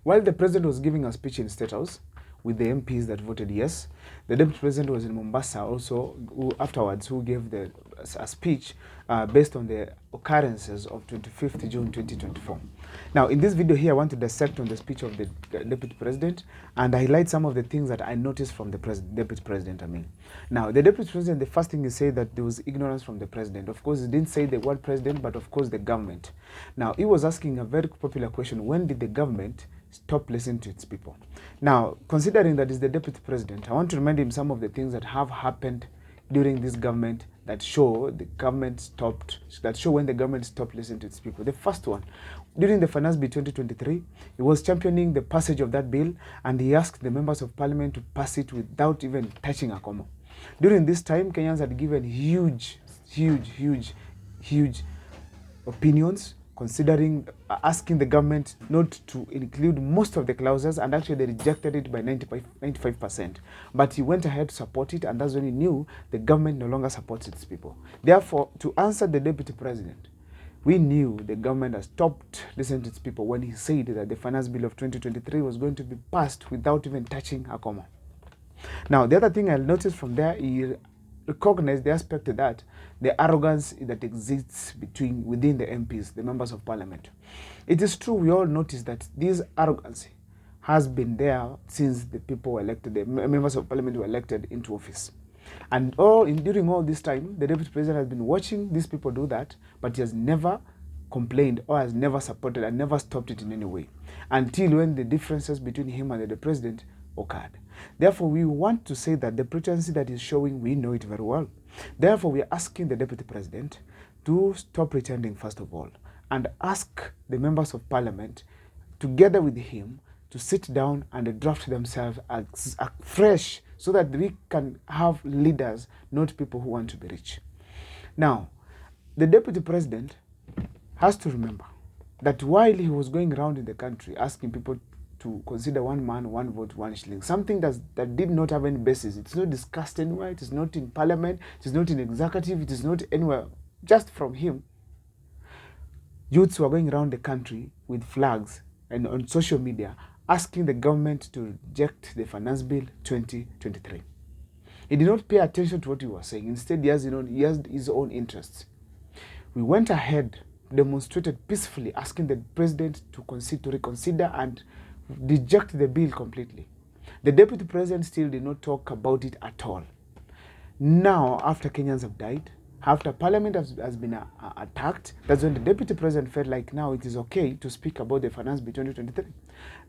While the president was giving a speech in State House with the MPs that voted yes, the deputy president was in Mombasa also who gave a speech based on the occurrences of 25th June 2024. Now, in this video here, I want to dissect on the speech of the deputy president and highlight some of the things that I noticed from the deputy president. Now, the deputy president, the first thing he said that there was ignorance from the president. Of course, he didn't say the word president, but of course the government. Now, he was asking a very popular question: when did the government stop listening to its people? Now, considering that is the deputy president, I want to remind him some of the things that have happened during this government that show when the government stopped listening to its people. The first one, during the Finance Bill 2023, he was championing the passage of that bill, and he asked the members of parliament to pass it without even touching a comma. During this time, Kenyans had given huge opinions, considering asking the government not to include most of the clauses, and actually they rejected it by 95%. But he went ahead to support it, and that's when he knew the government no longer supports its people. Therefore, to answer the deputy president, we knew the government has stopped listening to its people when he said that the Finance Bill of 2023 was going to be passed without even touching a comma. Now, the other thing I noticed from there, he recognized the aspect that the arrogance that exists within the MPs, the members of parliament. It is true, we all notice that this arrogance has been there since the people were elected, the members of parliament were elected into office. And during all this time, the deputy president has been watching these people do that, but he has never complained or has never supported and never stopped it in any way, until when the differences between him and the president occurred. Therefore, we want to say that the pretense that is showing, we know it very well. Therefore, we are asking the deputy president to stop pretending, first of all, and ask the members of parliament, together with him, to sit down and draft themselves afresh, so that we can have leaders, not people who want to be rich. Now, the deputy president has to remember that while he was going around in the country asking people to consider one man, one vote, one shilling, something that did not have any basis. It's not discussed anywhere. It is not in parliament. It is not in executive. It is not anywhere. Just from him, youths were going around the country with flags and on social media asking the government to reject the Finance Bill 2023. He did not pay attention to what he was saying. Instead, he has his own interests. We went ahead, demonstrated peacefully, asking the president to reconsider and reject the bill completely. The deputy president still did not talk about it at all. Now, after Kenyans have died, after parliament has been attacked, that's when the deputy president felt like now it is okay to speak about the Finance Bill 2023.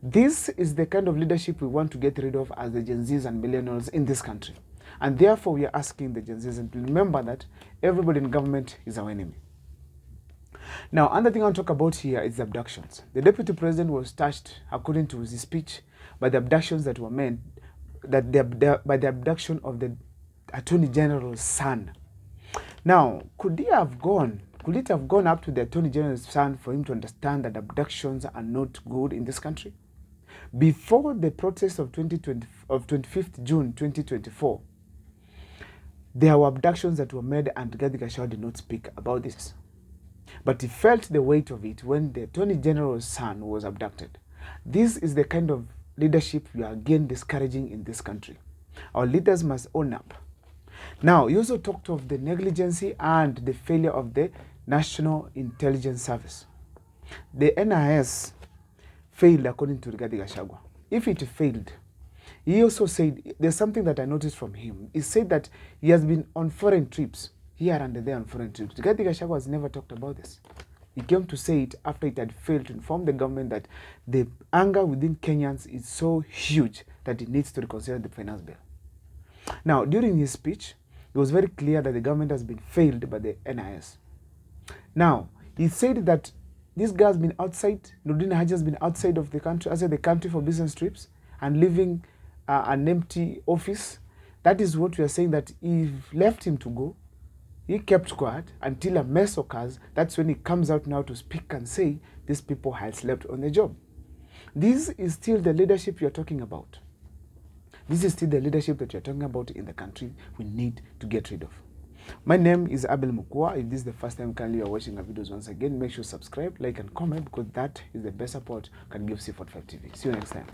This is the kind of leadership we want to get rid of as the Gen Zs and millennials in this country. And therefore, we are asking the Gen Zs to remember that everybody in government is our enemy. Now, another thing I want to talk about here is abductions. The deputy president was touched, according to his speech, by the abductions that were made, by the abduction of the Attorney General's son. Now, could it have gone up to the Attorney General's son for him to understand that abductions are not good in this country? Before the protest of 25th June 2024, there were abductions that were made, and Gachagua did not speak about this. But he felt the weight of it when the Attorney General's son was abducted. This is the kind of leadership we are again discouraging in this country. Our leaders must own up. Now, he also talked of the negligence and the failure of the National Intelligence Service. The NIS failed according to Gachagua. If it failed, he also said, there's something that I noticed from him. He said that he has been on foreign trips, here and there on foreign trips. Gachagua has never talked about this. He came to say it after it had failed to inform the government that the anger within Kenyans is so huge that it needs to reconsider the finance bill. Now, during his speech, it was very clear that the government has been failed by the NIS. Now, he said that this guy has been outside, Nordin Haji has been outside the country for business trips and leaving an empty office. That is what we are saying, that he left him to go. He kept quiet until a mess occurs. That's when he comes out now to speak and say these people had slept on the job. This is still the leadership you're talking about. This is still the leadership that you're talking about in the country we need to get rid of. My name is Abel Mukua. If this is the first time currently you are watching our videos once again, make sure to subscribe, like, and comment, because that is the best support can give C45 TV. See you next time.